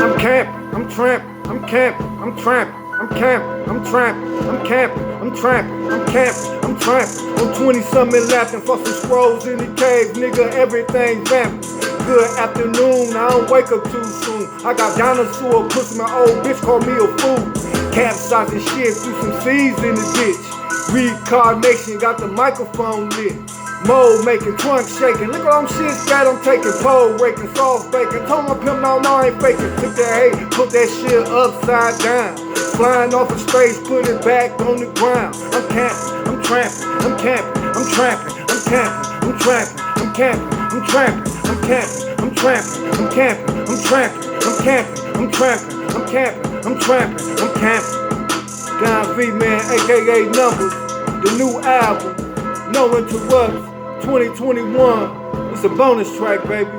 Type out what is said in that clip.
I'm camping, I'm tramping, I'm camping, I'm tramping, I'm camping, I'm tramping, I'm camping, I'm tramping, I'm camping, I'm tramping. I'm 20-something laughing for some scrolls in the cave, nigga, everything vamping. Good afternoon, I don't wake up too soon. I got dinosaur pussy, my old bitch called me a fool. Capsizing shit through some seeds in the ditch. Reincarnation got the microphone lit. Mold making, trunk shaking. Look at them shit that I'm taking. Pole raking, sauce baking. Told my pimp, no, I ain't faking. Took that hate, put that shit upside down. Flying off of space, put it back on the ground. I'm camping, I'm tramping, I'm camping, I'm tramping, I'm camping, I'm tramping, I'm camping, I'm tramping, I'm camping, I'm tramping, I'm camping, I'm tramping, I'm camping, I'm tramping, I'm camping, I'm tramping, I'm camping. Don V, man, aka Numbers, the new album, No Interrupts, 2021. It's a bonus track, baby.